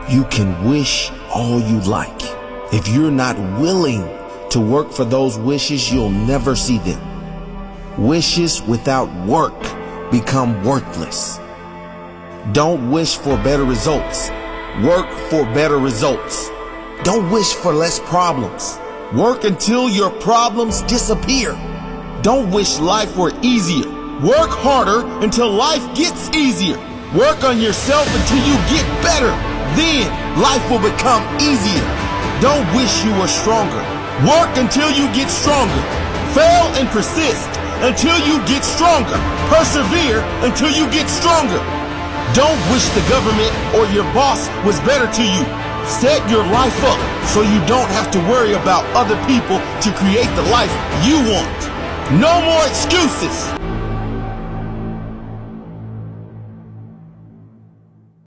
You can wish all you like. If you're not willing to work for those wishes, you'll never see them. Wishes without work become worthless. Don't wish for better results. Work for better results. Don't wish for less problems. Work until your problems disappear. Don't wish life were easier. Work harder until life gets easier. Work on yourself until you get better. Then life will become easier. Don't wish you were stronger. Work until you get stronger. Fail and persist until you get stronger. Persevere until you get stronger. Don't wish the government or your boss was better to you. Set your life up so you don't have to worry about other people to create the life you want. No more excuses.